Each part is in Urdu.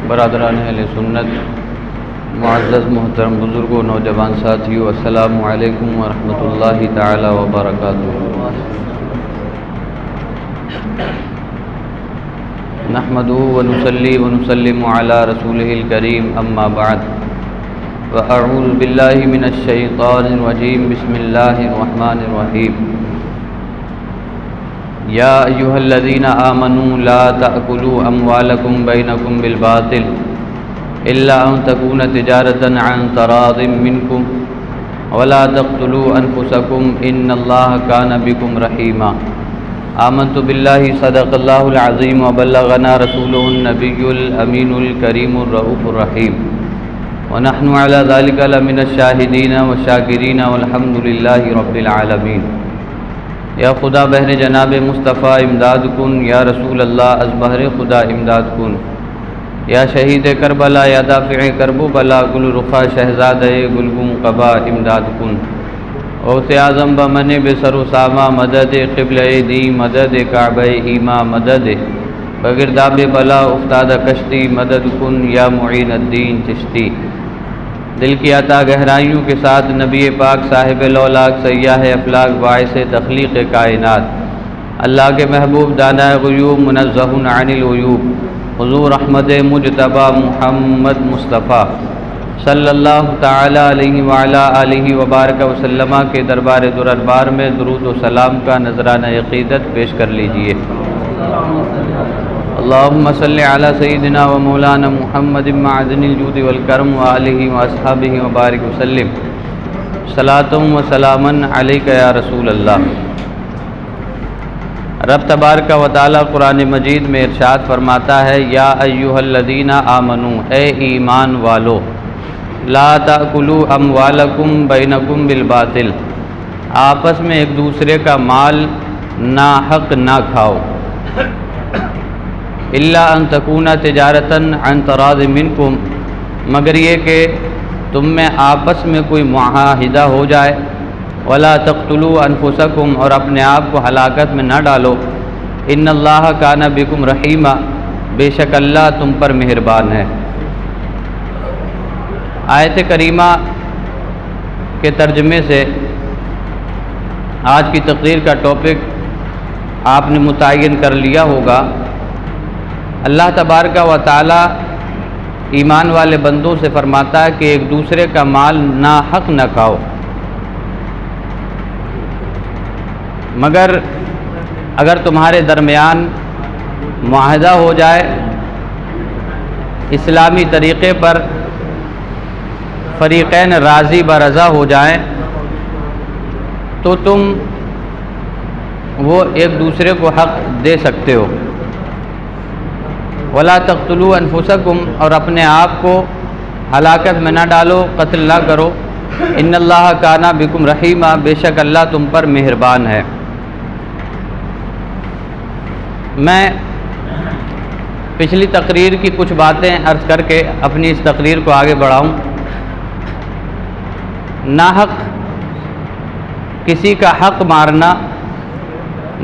برادران اہل سنت، معزز محترم بزرگوں، نوجوان ساتھیوں، السلام علیکم ورحمۃ اللہ تعالی وبرکاتہ۔ نحمدہ ونصلی ونسلم علی رسولہ الکریم، اما بعد، فاعوذ باللہ من الشیطان الرجیم، بسم اللہ الرحمن الرحیم۔ یا ایھا الذین آمنوا لا تأکلوا اموالکم بینکم بالباطل الا ان تکون تجارۃ عن تراض منکم ولا تقتلوا انفسکم ان اللہ کان بکم رحیما۔ آمنت باللہ صدق اللہ العظیم وبلغنا رسولہ النبی الامین الکریم الرؤوف الرحیم، ونحن علی ذلک لمن الشاہدین والشاکرین والحمد للہ رب العالمین۔ یا خدا بہر جناب مصطفیٰ امداد کن، یا رسول اللہ از بہر خدا امداد کن، یا شہید کربلا یا دافع کرب و بلا، گل رخا شہزادہ گلگم قبا امداد کن۔ غوث اعظم بمن بسر و ساما مدد، قبلہ دی مدد، کعبہ ایما مدد، بگرداب بلا افتاد کشتی مدد کن، یا معین الدین چشتی۔ دل کی عطا گہرائیوں کے ساتھ نبی پاک صاحب لولاک سیاح افلاک باعث تخلیق کائنات، اللہ کے محبوب دانا غیوب منزہ عن العیوب، حضور احمد مجتبی محمد مصطفیٰ صلی اللہ تعالی علیہ وعلی آلہ وبارک وسلم کے دربار دربار میں درود و سلام کا نذرانہ عقیدت پیش کر لیجئے۔ اللہم صلی علی سیدنا و مولانا محمد معدن الجود والکرم وآلہ واصحابہ وبارک وسلم، صلاۃ و سلاما علیک یا رسول اللہ۔ رب تبارک و تعالی قرآن مجید میں ارشاد فرماتا ہے، یا ایھا الذین آمنوا، اے ایمان والو، لا تأکلوا اموالکم بینکم بالباطل، آپس میں ایک دوسرے کا مال ناحق نہ کھاؤ، الا ان تکون تجارۃ عن تراض منکم، مگر یہ کہ تم میں آپس میں کوئی معاہدہ ہو جائے، ولا تقتلوا انفسکم، اور اپنے آپ کو ہلاکت میں نہ ڈالو، ان اللہ کان بکم رحیما، بے شک اللہ تم پر مہربان ہے۔ آیت کریمہ کے ترجمے سے آج کی تقریر کا ٹاپک آپ نے متعین کر لیا ہوگا۔ اللہ تبارک و تعالی ایمان والے بندوں سے فرماتا ہے کہ ایک دوسرے کا مال ناحق نہ کھاؤ، مگر اگر تمہارے درمیان معاہدہ ہو جائے، اسلامی طریقے پر فریقین راضی برضا ہو جائیں، تو تم وہ ایک دوسرے کو حق دے سکتے ہو۔ ولا تقتلوا انفسکم، اور اپنے آپ کو ہلاکت میں نہ ڈالو، قتل نہ کرو، ان اللہ کان بکم رحیما، بے شک اللہ تم پر مہربان ہے۔ میں پچھلی تقریر کی کچھ باتیں عرض کر کے اپنی اس تقریر کو آگے بڑھاؤں۔ ناحق کسی کا حق مارنا،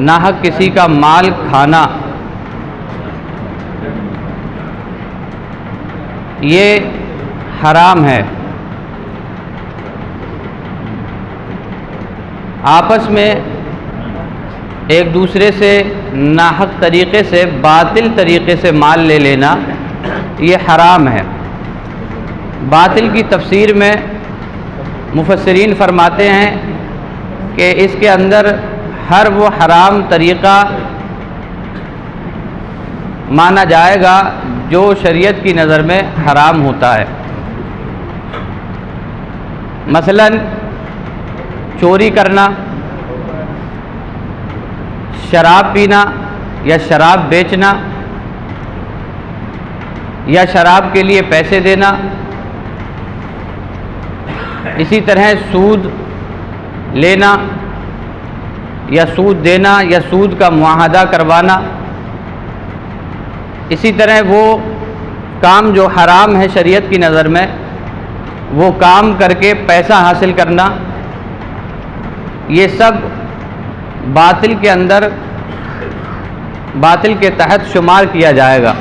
ناحق کسی کا مال کھانا، یہ حرام ہے۔ آپس میں ایک دوسرے سے ناحق طریقے سے، باطل طریقے سے مال لے لینا، یہ حرام ہے۔ باطل کی تفسیر میں مفسرین فرماتے ہیں کہ اس کے اندر ہر وہ حرام طریقہ مانا جائے گا جو شریعت کی نظر میں حرام ہوتا ہے۔ مثلا چوری کرنا، شراب پینا یا شراب بیچنا یا شراب کے لیے پیسے دینا، اسی طرح سود لینا یا سود دینا یا سود کا معاہدہ کروانا، اسی طرح وہ کام جو حرام ہے شریعت کی نظر میں، وہ کام کر کے پیسہ حاصل کرنا، یہ سب باطل کے اندر، باطل کے تحت شمار کیا جائے گا۔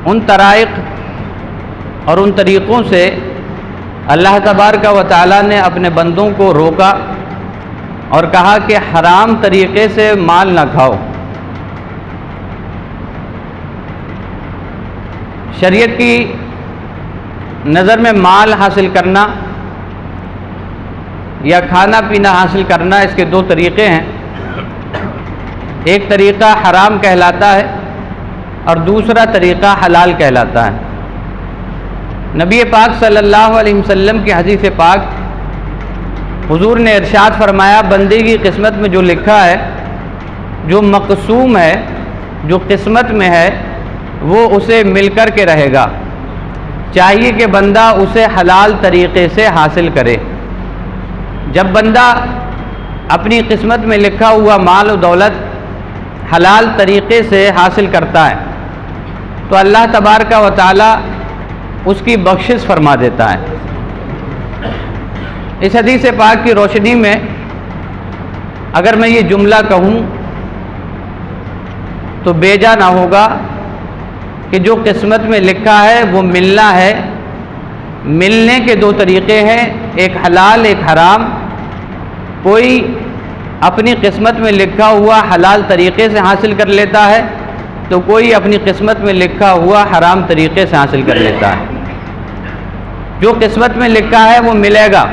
ان طرائق اور ان طریقوں سے اللہ تبارک و تعالیٰ نے اپنے بندوں کو روکا اور کہا کہ حرام طریقے سے مال نہ کھاؤ۔ شریعت کی نظر میں مال حاصل کرنا یا کھانا پینا حاصل کرنا، اس کے دو طریقے ہیں۔ ایک طریقہ حرام کہلاتا ہے اور دوسرا طریقہ حلال کہلاتا ہے۔ نبی پاک صلی اللہ علیہ وسلم کی حدیث پاک حضور نے ارشاد فرمایا، بندے کی قسمت میں جو لکھا ہے، جو مقسوم ہے، جو قسمت میں ہے، وہ اسے مل کر کے رہے گا، چاہیے کہ بندہ اسے حلال طریقے سے حاصل کرے۔ جب بندہ اپنی قسمت میں لکھا ہوا مال و دولت حلال طریقے سے حاصل کرتا ہے تو اللہ تبارک و تعالی اس کی بخشش فرما دیتا ہے۔ اس حدیث پاک کی روشنی میں اگر میں یہ جملہ کہوں تو بیجا نہ ہوگا کہ جو قسمت میں لکھا ہے وہ ملنا ہے۔ ملنے کے دو طریقے ہیں، ایک حلال ایک حرام۔ کوئی اپنی قسمت میں لکھا ہوا حلال طریقے سے حاصل کر لیتا ہے تو کوئی اپنی قسمت میں لکھا ہوا حرام طریقے سے حاصل کر لیتا ہے۔ جو قسمت میں لکھا ہے وہ ملے گا،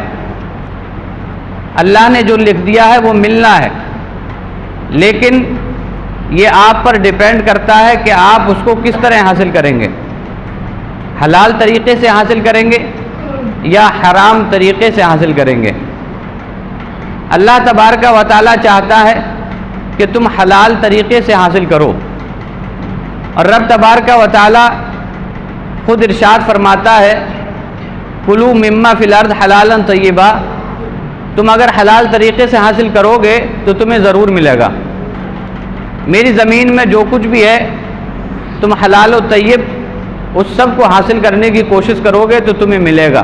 اللہ نے جو لکھ دیا ہے وہ ملنا ہے، لیکن یہ آپ پر ڈیپینڈ کرتا ہے کہ آپ اس کو کس طرح حاصل کریں گے، حلال طریقے سے حاصل کریں گے یا حرام طریقے سے حاصل کریں گے۔ اللہ تبارک و تعالیٰ چاہتا ہے کہ تم حلال طریقے سے حاصل کرو، اور رب تبارک و تعالیٰ خود ارشاد فرماتا ہے، کلوا مما فی الارض حلالا طیبا، تم اگر حلال طریقے سے حاصل کرو گے تو تمہیں ضرور ملے گا۔ میری زمین میں جو کچھ بھی ہے تم حلال و طیب اس سب کو حاصل کرنے کی کوشش کرو گے تو تمہیں ملے گا۔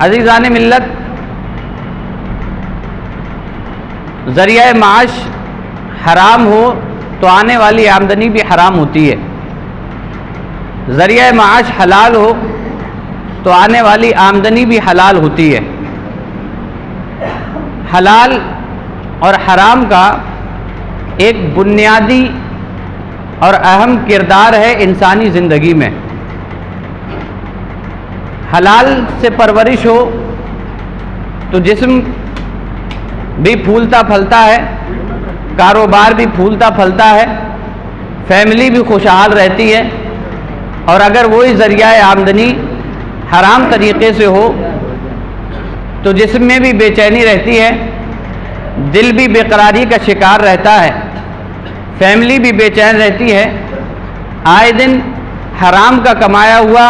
عزیزان ملت، ذریعہ معاش حرام ہو تو آنے والی آمدنی بھی حرام ہوتی ہے، ذریعہ معاش حلال ہو تو آنے والی آمدنی بھی حلال ہوتی ہے۔ حلال اور حرام کا ایک بنیادی اور اہم کردار ہے انسانی زندگی میں۔ حلال سے پرورش ہو تو جسم بھی پھولتا پھلتا ہے، کاروبار بھی پھولتا پھلتا ہے، فیملی بھی خوشحال رہتی ہے، اور اگر وہی ذریعہ آمدنی حرام طریقے سے ہو تو جسم میں بھی بے چینی رہتی ہے، دل بھی بے قراری کا شکار رہتا ہے، فیملی بھی بے چین رہتی ہے، آئے دن حرام کا کمایا ہوا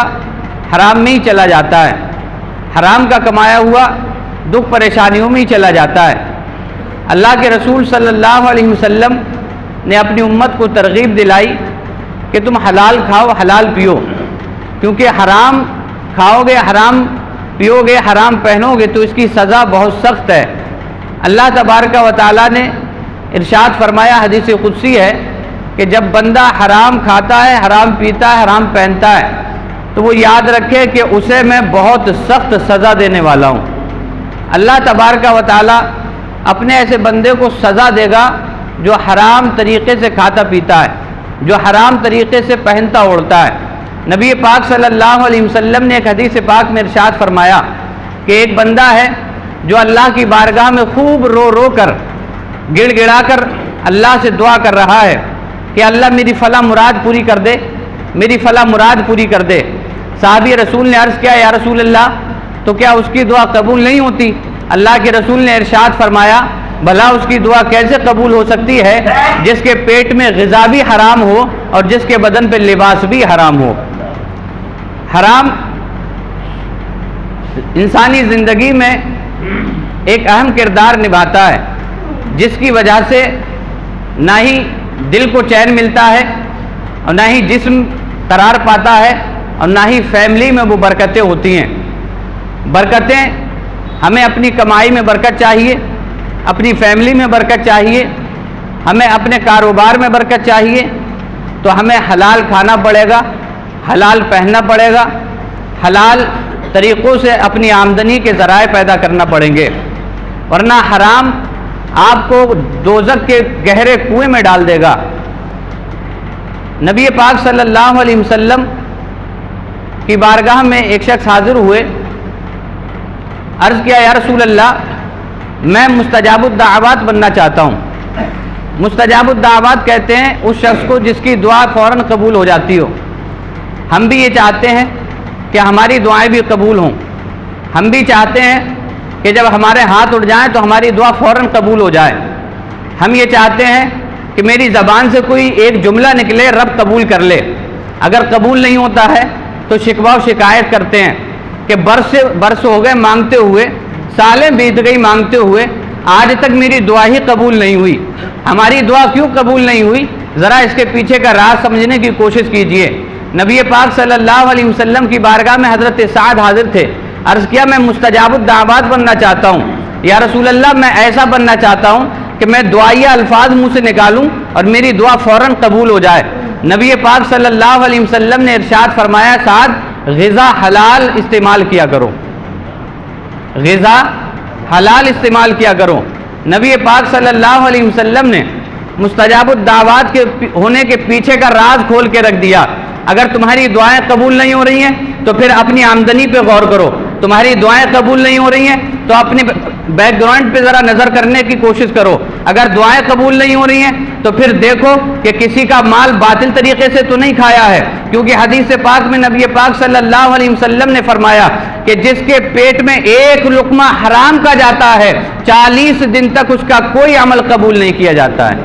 حرام میں ہی چلا جاتا ہے، حرام کا کمایا ہوا دکھ پریشانیوں میں ہی چلا جاتا ہے۔ اللہ کے رسول صلی اللہ علیہ وسلم نے اپنی امت کو ترغیب دلائی کہ تم حلال کھاؤ حلال پیو، کیونکہ حرام کھاؤ گے، حرام پیو گے، حرام پہنو گے تو اس کی سزا بہت سخت ہے۔ اللہ تبارک و تعالیٰ نے ارشاد فرمایا، حدیث قدسی ہے کہ جب بندہ حرام کھاتا ہے، حرام پیتا ہے، حرام پہنتا ہے تو وہ یاد رکھے کہ اسے میں بہت سخت سزا دینے والا ہوں۔ اللہ تبارک و تعالیٰ اپنے ایسے بندے کو سزا دے گا جو حرام طریقے سے کھاتا پیتا ہے، جو حرام طریقے سے پہنتا اوڑھتا ہے۔ نبی پاک صلی اللہ علیہ وسلم نے ایک حدیث پاک میں ارشاد فرمایا کہ ایک بندہ ہے جو اللہ کی بارگاہ میں خوب رو رو کر گڑ گڑا کر اللہ سے دعا کر رہا ہے کہ اللہ میری فلاں مراد پوری کر دے، میری فلاں مراد پوری کر دے۔ صحابی رسول نے عرض کیا، یا رسول اللہ تو کیا اس کی دعا قبول نہیں ہوتی؟ اللہ کے رسول نے ارشاد فرمایا، بھلا اس کی دعا کیسے قبول ہو سکتی ہے جس کے پیٹ میں غذا بھی حرام ہو اور جس کے بدن پہ لباس بھی حرام ہو۔ حرام انسانی زندگی میں ایک اہم کردار نبھاتا ہے، جس کی وجہ سے نہ ہی دل کو چین ملتا ہے اور نہ ہی جسم قرار پاتا ہے اور نہ ہی فیملی میں وہ برکتیں ہوتی ہیں۔ برکتیں ہمیں اپنی کمائی میں برکت چاہیے، اپنی فیملی میں برکت چاہیے، ہمیں اپنے کاروبار میں برکت چاہیے، تو ہمیں حلال کھانا پڑے گا، حلال پہننا پڑے گا، حلال طریقوں سے اپنی آمدنی کے ذرائع پیدا کرنا پڑیں گے، ورنہ حرام آپ کو دوزخ کے گہرے کنویں میں ڈال دے گا۔ نبی پاک صلی اللہ علیہ وسلم کی بارگاہ میں ایک شخص حاضر ہوئے، عرض کیا یا رسول اللہ میں مستجاب الدعوات بننا چاہتا ہوں۔ مستجاب الدعوات کہتے ہیں اس شخص کو جس کی دعا فوراً قبول ہو جاتی ہو۔ ہم بھی یہ چاہتے ہیں کہ ہماری دعائیں بھی قبول ہوں، ہم بھی چاہتے ہیں کہ جب ہمارے ہاتھ اٹھ جائیں تو ہماری دعا فوراً قبول ہو جائے۔ ہم یہ چاہتے ہیں کہ میری زبان سے کوئی ایک جملہ نکلے رب قبول کر لے، اگر قبول نہیں ہوتا ہے تو شکوہ و شکایت کرتے ہیں کہ برس ہو گئے مانگتے ہوئے، سالیں بیت گئی مانگتے ہوئے، آج تک میری دعا ہی قبول نہیں ہوئی۔ ہماری دعا کیوں قبول نہیں ہوئی؟ ذرا اس کے پیچھے کا راز سمجھنے کی کوشش کیجئے۔ نبی پاک صلی اللہ علیہ وسلم کی بارگاہ میں حضرت سعد حاضر تھے، عرض کیا میں مستجاب الدعوات بننا چاہتا ہوں یا رسول اللہ، میں ایسا بننا چاہتا ہوں کہ میں دعائیہ الفاظ منہ سے نکالوں اور میری دعا فوراً قبول ہو جائے۔ نبی پاک صلی اللہ علیہ وسلم نے ارشاد فرمایا سعد غذا حلال استعمال کیا کرو، غذا حلال استعمال کیا کرو۔ نبی پاک صلی اللہ علیہ وسلم نے مستجاب الدعوات کے ہونے کے پیچھے کا راز کھول کے رکھ دیا۔ اگر تمہاری دعائیں قبول نہیں ہو رہی ہیں تو پھر اپنی آمدنی پہ غور کرو، تمہاری دعائیں قبول نہیں ہو رہی ہیں تو اپنے بیک گراؤنڈ پہ ذرا نظر کرنے کی کوشش کرو، اگر دعائیں قبول نہیں ہو رہی ہیں تو پھر دیکھو کہ کسی کا مال باطل طریقے سے تو نہیں کھایا ہے، کیونکہ حدیث پاک میں نبی پاک صلی اللہ علیہ وسلم نے فرمایا کہ جس کے پیٹ میں ایک لقمہ حرام کا جاتا ہے 40 دن تک اس کا کوئی عمل قبول نہیں کیا جاتا ہے۔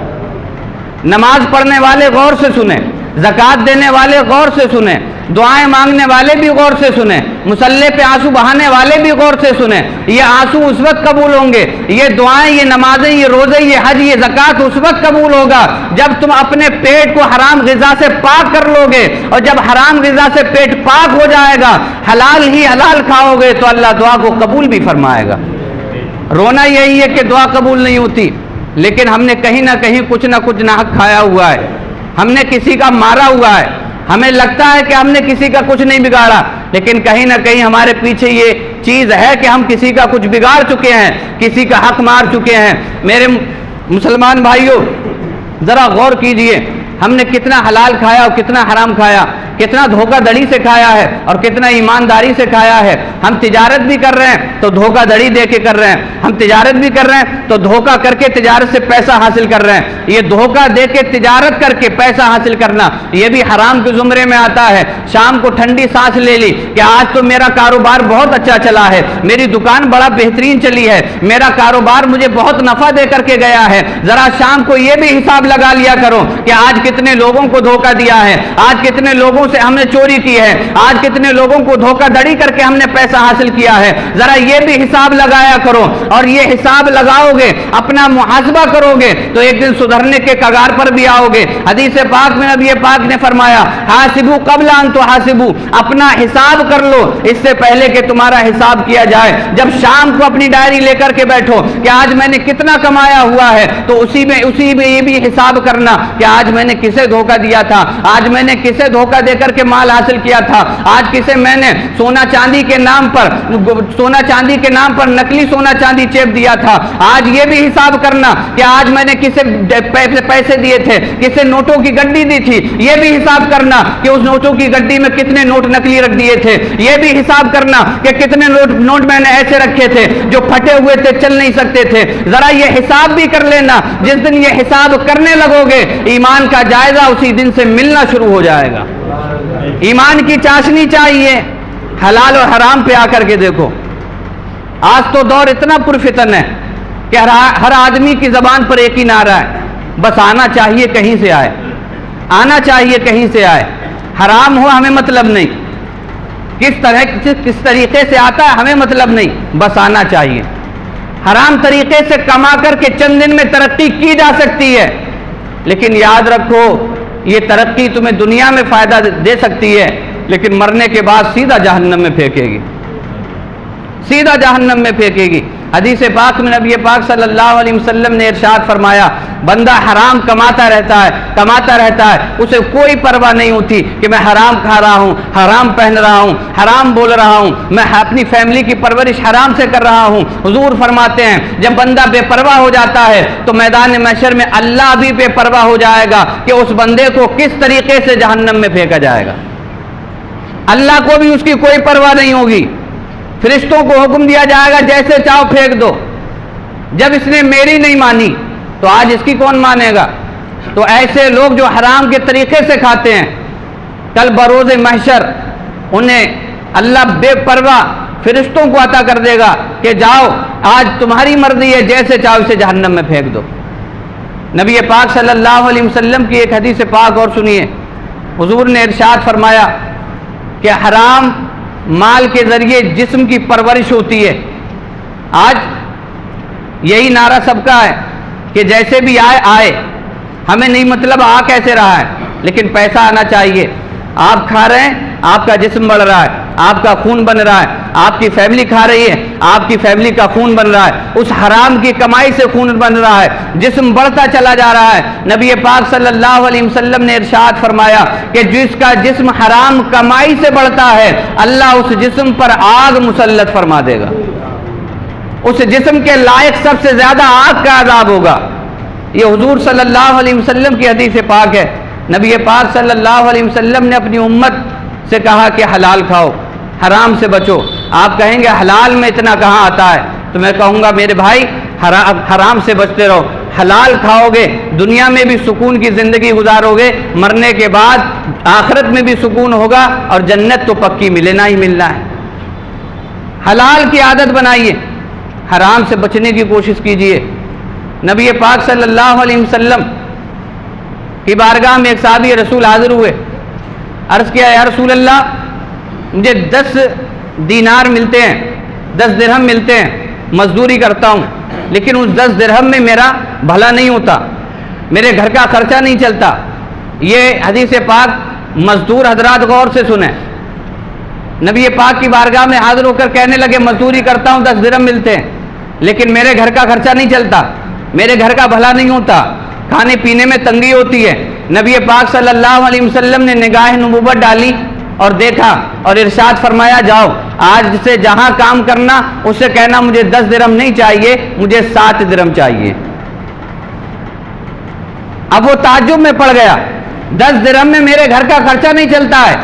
نماز پڑھنے والے غور سے سنیں، زکوٰۃ دینے والے غور سے سنیں، دعائیں مانگنے والے بھی غور سے سنیں، مصلی پہ آنسو بہانے والے بھی غور سے سنیں۔ یہ آنسو اس وقت قبول ہوں گے، یہ دعائیں، یہ نمازیں، یہ روزے، یہ حج، یہ زکوٰۃ اس وقت قبول ہوگا جب تم اپنے پیٹ کو حرام غذا سے پاک کر لو گے، اور جب حرام غذا سے پیٹ پاک ہو جائے گا، حلال ہی حلال کھاؤ گے تو اللہ دعا کو قبول بھی فرمائے گا۔ رونا یہی ہے کہ دعا قبول نہیں ہوتی، لیکن ہم نے کہیں نہ کہیں کچھ نہ کچھ ناحق کھایا ہوا ہے، ہم نے کسی کا مارا ہوا ہے، ہمیں لگتا ہے کہ ہم نے کسی کا کچھ نہیں بگاڑا، لیکن کہیں نہ کہیں ہمارے پیچھے یہ چیز ہے کہ ہم کسی کا کچھ بگاڑ چکے ہیں، کسی کا حق مار چکے ہیں۔ میرے مسلمان بھائیوں ذرا غور کیجئے، ہم نے کتنا حلال کھایا اور کتنا حرام کھایا، کتنا دھوکہ دڑی سے کھایا ہے اور کتنا ایمانداری سے کھایا ہے۔ ہم تجارت بھی کر رہے ہیں تو دھوکہ دڑی دے کے کر رہے ہیں، ہم تجارت بھی کر رہے ہیں تو دھوکہ کر کے تجارت سے پیسہ حاصل کر رہے ہیں۔ یہ دھوکہ دے کے تجارت کر کے پیسہ حاصل کرنا یہ بھی حرام کے زمرے میں آتا ہے۔ شام کو ٹھنڈی سانس لے لی کہ آج تو میرا کاروبار بہت اچھا چلا ہے، میری دکان بڑا بہترین چلی ہے، میرا کاروبار مجھے بہت نفع دے کر کے گیا ہے۔ ذرا شام کو یہ بھی حساب لگا لیا کرو کہ آج کتنے لوگوں کو دھوکہ دیا ہے، آج کتنے لوگوں سے ہم نے چوری کی ہے، آج کتنے لوگوں کو دھوکہ دڑی کر کے ہم نے پیسہ حاصل کیا ہے۔ ذرا یہ بھی حساب لگایا کرو، اور یہ حساب لگاؤ گے، اپنا محاسبہ کرو گے تو ایک دن سدھرنے کے کگار پر بھی آؤ گے۔ حدیث پاک میں نبی پاک نے فرمایا حاسبو قبل ان تحاسبو، اپنا حساب کر لو اس سے پہلے کہ تمہارا حساب کیا جائے۔ جب شام کو اپنی ڈائری لے کر کے بیٹھو کہ آج میں نے کتنا کمایا ہوا ہے تو اسی میں یہ بھی حساب کرنا کہ آج میں نے کسے دھوکہ دیا تھا، آج میں نے کسے دھوکہ دے کر کے مال حاصل کیا تھا، آج کسے میں نے سونا چاندی کے نام پر نقلی سونا چاندی چیپ دیا تھا۔ آج یہ بھی حساب کرنا کہ آج میں نے کسے پیسے دیے تھے، کسے نوٹوں کی گڈی دی تھی، یہ بھی حساب کرنا کہ اس نوٹوں کی گڈی میں کتنے نوٹ نقلی رکھ دیے تھے، یہ بھی حساب کرنا کہ کتنے نوٹ میں نے ایسے رکھے تھے جو پھٹے ہوئے تھے، چل نہیں سکتے تھے۔ ذرا یہ حساب بھی کر لینا، جس دن یہ حساب کرنے لگو گے ایمان کا جائزہ اسی دن سے ملنا شروع ہو جائے گا۔ ایمان کی چاشنی چاہیے، حلال اور حرام پہ آ کر کے دیکھو۔ آج تو دور اتنا پرفتن ہے کہ ہر آدمی کی زبان پر ایک ہی نعرہ ہے، بس آنا چاہیے کہیں سے آئے، آنا چاہیے کہیں سے آئے، حرام ہو ہمیں مطلب نہیں، کس طریقے سے آتا ہے ہمیں مطلب نہیں، بس آنا چاہیے۔ حرام طریقے سے کما کر کے چند دن میں ترقی کی جا سکتی ہے، لیکن یاد رکھو یہ ترقی تمہیں دنیا میں فائدہ دے سکتی ہے لیکن مرنے کے بعد سیدھا جہنم میں پھینکے گی، سیدھا جہنم میں پھینکے گی۔ حدیث پاک میں نبی پاک صلی اللہ علیہ وسلم نے ارشاد فرمایا بندہ حرام کماتا رہتا ہے اسے کوئی پرواہ نہیں ہوتی کہ میں حرام کھا رہا ہوں، حرام پہن رہا ہوں، حرام بول رہا ہوں، میں اپنی فیملی کی پرورش حرام سے کر رہا ہوں۔ حضور فرماتے ہیں جب بندہ بے پرواہ ہو جاتا ہے تو میدان محشر میں اللہ بھی بے پرواہ ہو جائے گا کہ اس بندے کو کس طریقے سے جہنم میں پھینکا جائے گا۔ اللہ کو بھی اس کی کوئی پرواہ نہیں ہوگی، فرشتوں کو حکم دیا جائے گا جیسے چاہو پھینک دو۔ جب اس نے میری نہیں مانی تو آج اس کی کون مانے گا؟ تو ایسے لوگ جو حرام کے طریقے سے کھاتے ہیں کل بروز محشر انہیں اللہ بے پرواہ فرشتوں کو عطا کر دے گا کہ جاؤ آج تمہاری مرضی ہے، جیسے چاہو اسے جہنم میں پھینک دو۔ نبی پاک صلی اللہ علیہ وسلم کی ایک حدیث پاک اور سنیے، حضور نے ارشاد فرمایا کہ حرام مال کے ذریعے جسم کی پرورش ہوتی ہے۔ آج یہی نعرہ سب کا ہے کہ جیسے بھی آئے ہمیں نہیں مطلب آ کیسے رہا ہے لیکن پیسہ آنا چاہیے۔ آپ کھا رہے ہیں، آپ کا جسم بڑھ رہا ہے، آپ کا خون بن رہا ہے، آپ کی فیملی کھا رہی ہے، آپ کی فیملی کا خون بن رہا ہے، اس حرام کی کمائی سے خون بن رہا ہے، جسم بڑھتا چلا جا رہا ہے۔ نبی پاک صلی اللہ علیہ وسلم نے ارشاد فرمایا کہ جس کا جسم حرام کمائی سے بڑھتا ہے اللہ اس جسم پر آگ مسلط فرما دے گا، اس جسم کے لائق سب سے زیادہ آگ کا عذاب ہوگا۔ یہ حضور صلی اللہ علیہ وسلم کی حدیث پاک ہے۔ نبی پاک صلی اللہ علیہ وسلم نے اپنی امت سے کہا کہ حلال کھاؤ، حرام سے بچو۔ آپ کہیں گے حلال میں اتنا کہاں آتا ہے؟ تو میں کہوں گا میرے بھائی حرام سے بچتے رہو، حلال کھاؤ گے دنیا میں بھی سکون کی زندگی گزارو گے، مرنے کے بعد آخرت میں بھی سکون ہوگا اور جنت تو پکی ملنا ہی ملنا ہے۔ حلال کی عادت بنائیے، حرام سے بچنے کی کوشش کیجیے۔ نبی پاک صلی اللہ علیہ وسلم کی بارگاہ میں ایک صحابی رسول حاضر ہوئے، عرض کیا یا رسول اللہ مجھے 10 دینار ملتے ہیں، 10 درہم ملتے ہیں، مزدوری کرتا ہوں لیکن اس 10 درہم میں میرا بھلا نہیں ہوتا، میرے گھر کا خرچہ نہیں چلتا۔ یہ حدیث پاک مزدور حضرات غور سے سنیں۔ نبی پاک کی بارگاہ میں حاضر ہو کر کہنے لگے مزدوری کرتا ہوں 10 درہم ملتے ہیں لیکن میرے گھر کا خرچہ نہیں چلتا، میرے گھر کا بھلا نہیں ہوتا، کھانے پینے میں تنگی ہوتی ہے۔ نبی پاک صلی اللہ علیہ وسلم نے نگاہ نبوت ڈالی اور دیکھا اور ارشاد فرمایا جاؤ آج سے جہاں کام کرنا اس سے کہنا مجھے 10 درہم نہیں چاہیے، مجھے 7 درہم چاہیے۔ اب وہ تعجب میں پڑ گیا، 10 درہم میں میرے گھر کا خرچہ نہیں چلتا ہے،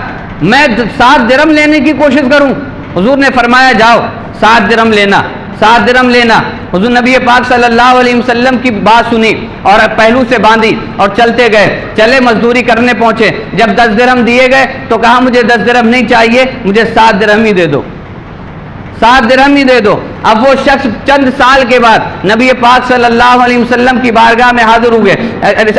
میں 7 درہم لینے کی کوشش کروں۔ حضور نے فرمایا جاؤ 7 درہم لینا، 7 درہم لینا۔ حضور نبی پاک صلی اللہ علیہ وسلم کی بات سنی اور پہلو سے باندھی اور چلتے گئے، چلے مزدوری کرنے پہنچے۔ جب 10 درہم دیے گئے تو کہا مجھے 10 درہم نہیں چاہیے، مجھے 7 درہم ہی دے دو، 7 درہم ہی دے دو۔ اب وہ شخص چند سال کے بعد نبی پاک صلی اللہ علیہ وسلم کی بارگاہ میں حاضر ہوئے،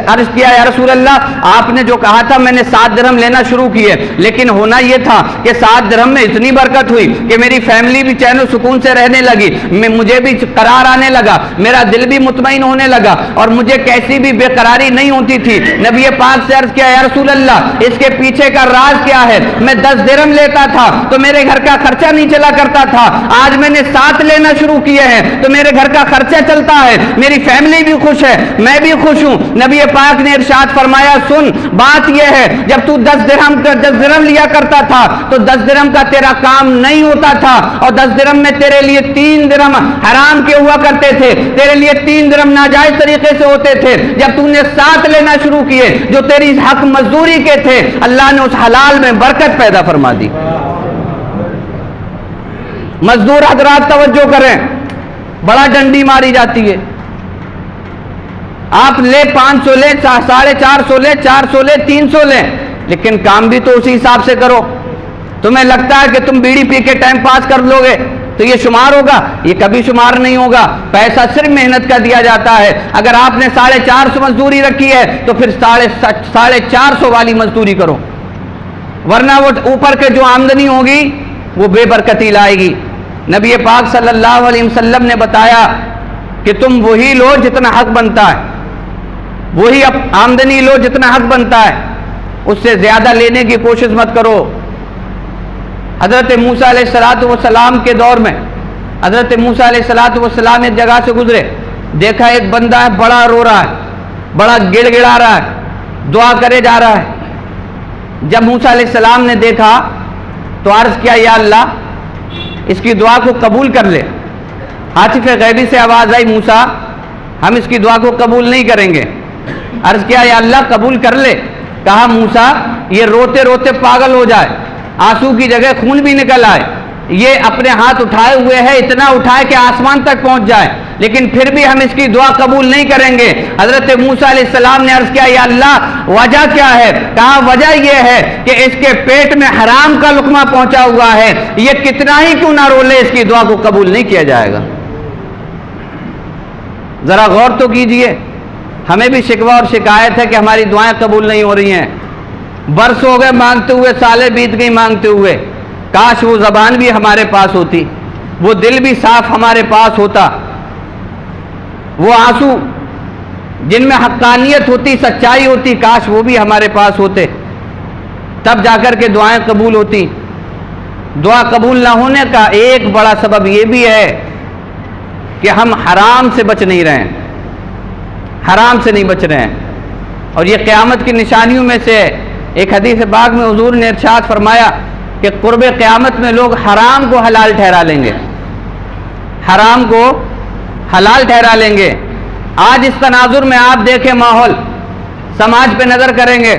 عرض کیا یا رسول اللہ آپ نے جو کہا تھا میں نے 7 درہم لینا شروع کیے لیکن ہونا یہ تھا کہ 7 درہم میں اتنی برکت ہوئی کہ میری فیملی بھی چین و سکون سے رہنے لگی، مجھے بھی قرار آنے لگا، میرا دل بھی مطمئن ہونے لگا اور مجھے کیسی بھی بے قراری نہیں ہوتی تھی۔ نبی پاک سے عرض کیا یا رسول اللہ اس کے پیچھے کا راز کیا ہے؟ میں 10 درہم لیتا تھا تو میرے گھر کا خرچہ نہیں چلا کرتا تھا، آج میں نے 7 لینا شروع کیے ہیں تو میرے گھر کا خرچہ چلتا ہے، میری فیملی بھی خوش ہے، میں بھی خوش ہوں۔ نبی پاک نے ارشاد فرمایا سن بات یہ ہے جب تو 10 درہم لیا کرتا تھا تو 10 درہم کا تیرا کام نہیں ہوتا تھا اور 10 درہم میں تیرے لیے 3 درہم حرام کے ہوا کرتے تھے، تیرے لیے 3 درہم ناجائز طریقے سے ہوتے تھے۔ جب تو نے 7 لینا شروع کیے جو تیری حق مزدوری کے تھے اللہ نے اس حلال میں برکت پیدا فرما دی۔ مزدور حضرات توجہ کریں، بڑا ڈنڈی ماری جاتی ہے، آپ لے 500 لے 450 لے 400 لے 300 لے لیکن کام بھی تو اسی حساب سے کرو۔ تمہیں لگتا ہے کہ تم بیڑی پی کے ٹائم پاس کر لو گے تو یہ شمار ہوگا؟ یہ کبھی شمار نہیں ہوگا۔ پیسہ صرف محنت کا دیا جاتا ہے۔ اگر آپ نے 450 مزدوری رکھی ہے تو پھر 450 والی مزدوری کرو، ورنہ وہ اوپر کے جو آمدنی ہوگی وہ بے برکتی لائے گی۔ نبی پاک صلی اللہ علیہ وسلم نے بتایا کہ تم وہی لو جتنا حق بنتا ہے، وہی آمدنی لو جتنا حق بنتا ہے، اس سے زیادہ لینے کی کوشش مت کرو۔ حضرت موسیٰ علیہ السلام کے دور میں حضرت موسیٰ علیہ السلام ایک جگہ سے گزرے، دیکھا ایک بندہ ہے بڑا رو رہا ہے، بڑا گڑ گڑا رہا ہے، دعا کرے جا رہا ہے۔ جب موسیٰ علیہ السلام نے دیکھا تو عرض کیا یا اللہ اس کی دعا کو قبول کر لے۔ ہاتف غیبی سے آواز آئی موسیٰ ہم اس کی دعا کو قبول نہیں کریں گے۔ عرض کیا یا اللہ قبول کر لے۔ کہا موسیٰ یہ روتے روتے پاگل ہو جائے، آنسو کی جگہ خون بھی نکل آئے، یہ اپنے ہاتھ اٹھائے ہوئے ہے، اتنا اٹھائے کہ آسمان تک پہنچ جائے، لیکن پھر بھی ہم اس کی دعا قبول نہیں کریں گے۔ حضرت موسیٰ علیہ السلام نے عرض کیا یا اللہ وجہ کیا ہے؟ کہا وجہ یہ ہے کہ اس کے پیٹ میں حرام کا لقمہ پہنچا ہوا ہے، یہ کتنا ہی کیوں نہ رو لے اس کی دعا کو قبول نہیں کیا جائے گا۔ ذرا غور تو کیجئے، ہمیں بھی شکوہ اور شکایت ہے کہ ہماری دعائیں قبول نہیں ہو رہی ہیں، برس ہو گئے مانگتے ہوئے، سالیں بیت گئی مانگتے ہوئے۔ کاش وہ زبان بھی ہمارے پاس ہوتی، وہ دل بھی صاف ہمارے پاس ہوتا، وہ آنسو جن میں حقانیت ہوتی، سچائی ہوتی، کاش وہ بھی ہمارے پاس ہوتے، تب جا کر کے دعائیں قبول ہوتی۔ دعا قبول نہ ہونے کا ایک بڑا سبب یہ بھی ہے کہ ہم حرام سے بچ نہیں رہے ہیں، حرام سے نہیں بچ رہے ہیں، اور یہ قیامت کی نشانیوں میں سے ایک حدیث پاک میں حضور نے ارشاد فرمایا کہ قرب قیامت میں لوگ حرام کو حلال ٹھہرا لیں گے، حرام کو حلال ٹھہرا لیں گے۔ آج اس تناظر میں آپ دیکھیں ماحول، سماج پہ نظر کریں گے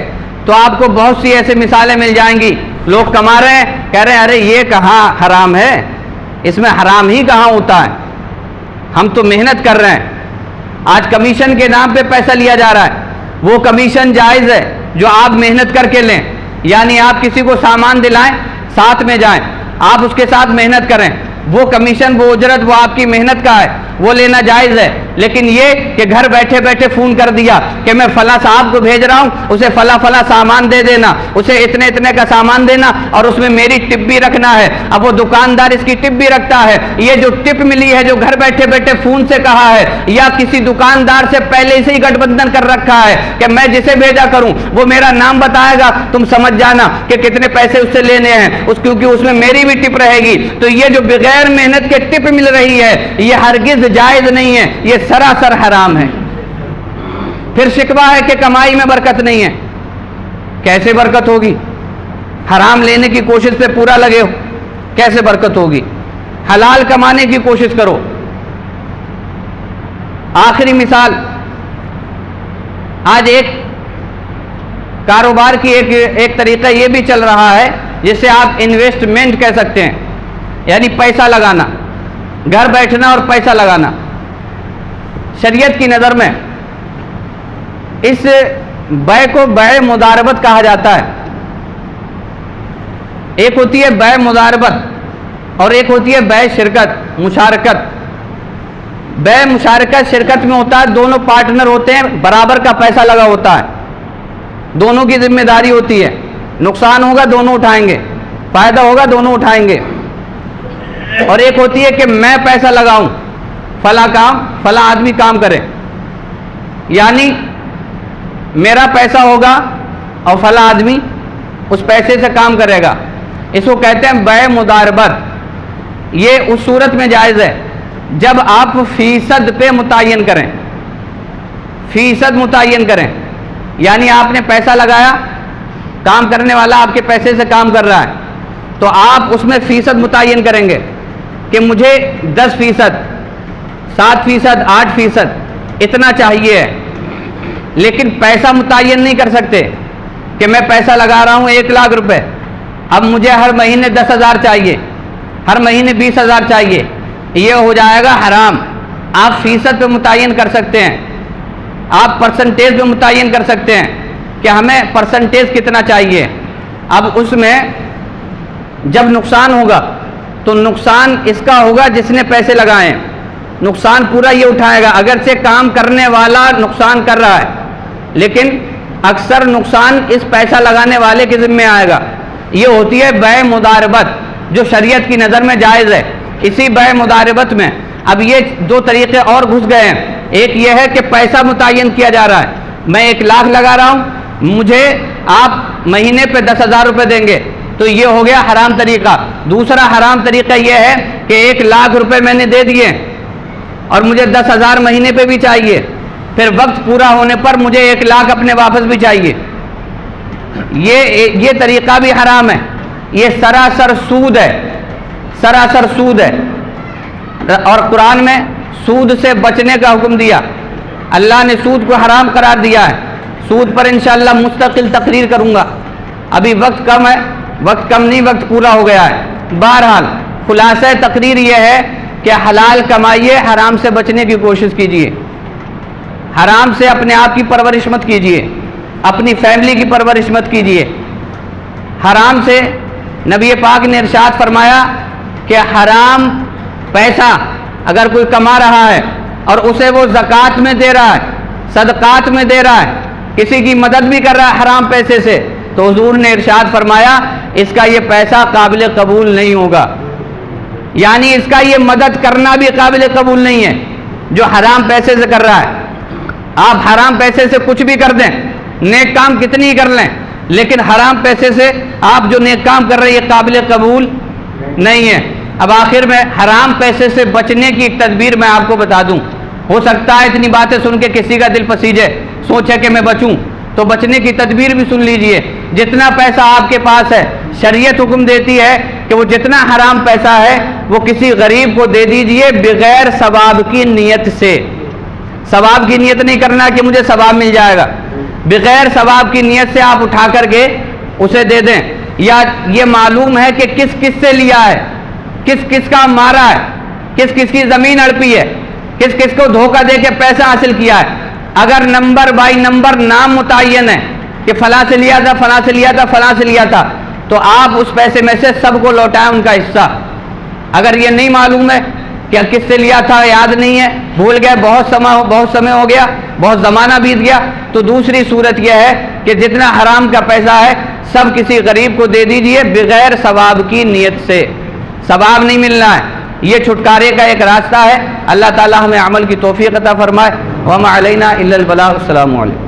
تو آپ کو بہت سی ایسے مثالیں مل جائیں گی، لوگ کما رہے ہیں، کہہ رہے ہیں ارے یہ کہاں حرام ہے، اس میں حرام ہی کہاں ہوتا ہے، ہم تو محنت کر رہے ہیں۔ آج کمیشن کے نام پہ پیسہ لیا جا رہا ہے، وہ کمیشن جائز ہے جو آپ محنت کر کے لیں، یعنی آپ کسی کو سامان دلائیں، ساتھ میں جائیں، آپ اس کے ساتھ محنت کریں، وہ کمیشن وہ اجرت وہ آپ کی محنت کا ہے، وہ لینا جائز ہے۔ لیکن یہ کہ گھر بیٹھے بیٹھے فون کر دیا کہ میں فلاں صاحب کو بھیج رہا ہوں، اسے فلاں فلاں سامان دے دینا، اسے اتنے اتنے کا سامان دینا، اور اس میں میری ٹپ بھی رکھنا ہے۔ اب وہ دکاندار اس کی ٹپ بھی رکھتا ہے، یہ جو ٹپ ملی ہے جو گھر بیٹھے بیٹھے فون سے کہا ہے، یا کسی دکاندار سے پہلے سے ہی گٹھ بندھن کر رکھا ہے کہ میں جسے بھیجا کروں وہ میرا نام بتائے گا، تم سمجھ جانا کہ کتنے پیسے اس سے لینے ہیں، کیونکہ اس میں میری بھی ٹپ رہے گی۔ تو یہ جو بغیر محنت کے ٹپ مل رہی ہے یہ ہرگز جائز نہیں ہے، یہ سراسر حرام ہے۔ پھر شکوہ ہے کہ کمائی میں برکت نہیں ہے، کیسے برکت ہوگی؟ حرام لینے کی کوشش پہ پورا لگے ہو، کیسے برکت ہوگی؟ حلال کمانے کی کوشش کرو۔ آخری مثال، آج ایک کاروبار کی ایک طریقہ یہ بھی چل رہا ہے جسے آپ انویسٹمنٹ کہہ سکتے ہیں، یعنی پیسہ لگانا، گھر بیٹھنا اور پیسہ لگانا۔ شریعت کی نظر میں اس بے کو بے مضاربت کہا جاتا ہے۔ ایک ہوتی ہے بے مضاربت اور ایک ہوتی ہے بے شرکت، مشارکت۔ بے مشارکت شرکت میں ہوتا ہے دونوں پارٹنر ہوتے ہیں، برابر کا پیسہ لگا ہوتا ہے، دونوں کی ذمہ داری ہوتی ہے، نقصان ہوگا دونوں اٹھائیں گے، فائدہ ہوگا دونوں اٹھائیں گے۔ اور ایک ہوتی ہے کہ میں پیسہ لگاؤں، فلاں کام فلاں آدمی کام کرے، یعنی میرا پیسہ ہوگا اور فلاں آدمی اس پیسے سے کام کرے گا، اس کو کہتے ہیں بے مضاربت۔ یہ اس صورت میں جائز ہے جب آپ فیصد پہ متعین کریں، فیصد متعین کریں، یعنی آپ نے پیسہ لگایا، کام کرنے والا آپ کے پیسے سے کام کر رہا ہے، تو آپ اس میں فیصد متعین کریں گے کہ مجھے 10%، 7%، 8% اتنا چاہیے، لیکن پیسہ متعین نہیں کر سکتے کہ میں پیسہ لگا رہا ہوں 1,00,000 روپے، اب مجھے ہر مہینے 10,000 چاہیے، ہر مہینے 20,000 چاہیے، یہ ہو جائے گا حرام۔ آپ فیصد پہ متعین کر سکتے ہیں، آپ پرسنٹیج پہ متعین کر سکتے ہیں کہ ہمیں پرسنٹیج کتنا چاہیے۔ اب اس میں جب نقصان ہوگا تو نقصان اس کا ہوگا جس نے پیسے لگائے ہیں، نقصان پورا یہ اٹھائے گا، اگرچہ کام کرنے والا نقصان کر رہا ہے لیکن اکثر نقصان اس پیسہ لگانے والے کے ذمہ آئے گا۔ یہ ہوتی ہے بے مضاربت جو شریعت کی نظر میں جائز ہے۔ اسی بے مضاربت میں اب یہ دو طریقے اور گھس گئے ہیں۔ ایک یہ ہے کہ پیسہ متعین کیا جا رہا ہے، میں 1,00,000 لگا رہا ہوں، مجھے آپ مہینے پہ 10,000 روپے دیں گے، تو یہ ہو گیا حرام طریقہ۔ دوسرا حرام طریقہ یہ ہے کہ 1,00,000 روپے میں نے دے دیے اور مجھے 10,000 مہینے پہ بھی چاہیے، پھر وقت پورا ہونے پر مجھے 1,00,000 اپنے واپس بھی چاہیے، یہ طریقہ بھی حرام ہے۔ یہ سراسر سود ہے، سراسر سود ہے۔ اور قرآن میں سود سے بچنے کا حکم دیا، اللہ نے سود کو حرام قرار دیا ہے۔ سود پر انشاءاللہ مستقل تقریر کروں گا، ابھی وقت کم ہے، وقت کم نہیں، وقت پورا ہو گیا ہے۔ بہرحال خلاصہ تقریر یہ ہے کہ حلال کمائیے، حرام سے بچنے کی کوشش کیجیے، حرام سے اپنے آپ کی پرورش مت کیجیے، اپنی فیملی کی پرورش مت کیجیے۔ حرام سے نبی پاک نے ارشاد فرمایا کہ حرام پیسہ اگر کوئی کما رہا ہے اور اسے وہ زکوٰۃ میں دے رہا ہے، صدقات میں دے رہا ہے، کسی کی مدد بھی کر رہا ہے حرام پیسے سے، تو حضور نے ارشاد فرمایا اس کا یہ پیسہ قابل قبول نہیں ہوگا، یعنی اس کا یہ مدد کرنا بھی قابل قبول نہیں ہے جو حرام پیسے سے کر رہا ہے۔ آپ حرام پیسے سے کچھ بھی کر دیں، نیک کام کتنی ہی کر لیں، لیکن حرام پیسے سے آپ جو نیک کام کر رہے ہیں یہ قابل قبول نہیں ہے۔ اب آخر میں حرام پیسے سے بچنے کی ایک تدبیر میں آپ کو بتا دوں۔ ہو سکتا ہے اتنی باتیں سن کے کسی کا دل پسیجے، سوچے کہ میں بچوں، تو بچنے کی تدبیر بھی سن لیجئے۔ جتنا پیسہ آپ کے پاس ہے، شریعت حکم دیتی ہے کہ وہ جتنا حرام پیسہ ہے وہ کسی غریب کو دے دیجئے بغیر ثواب کی نیت سے۔ ثواب کی نیت نہیں کرنا کہ مجھے ثواب مل جائے گا، بغیر ثواب کی نیت سے آپ اٹھا کر کے اسے دے دیں۔ یا یہ معلوم ہے کہ کس کس سے لیا ہے، کس کس کا مارا ہے، کس کس کی زمین ہڑپی ہے، کس کس کو دھوکہ دے کے پیسہ حاصل کیا ہے۔ اگر نمبر بائی نمبر نام متعین ہے کہ فلاں سے لیا تھا، فلاں سے لیا تھا، فلاں سے لیا تھا، تو آپ اس پیسے میں سے سب کو لوٹائیں ان کا حصہ۔ اگر یہ نہیں معلوم ہے کہ کس سے لیا تھا، یاد نہیں ہے، بھول گئے، بہت سمے ہو گیا، بہت زمانہ بیت گیا، تو دوسری صورت یہ ہے کہ جتنا حرام کا پیسہ ہے سب کسی غریب کو دے دیجئے بغیر ثواب کی نیت سے۔ ثواب نہیں ملنا ہے، یہ چھٹکارے کا ایک راستہ ہے۔ اللہ تعالی ہمیں عمل کی توفیق عطا فرمائے۔ وما علینا الا البلاغ۔ السلام علیکم۔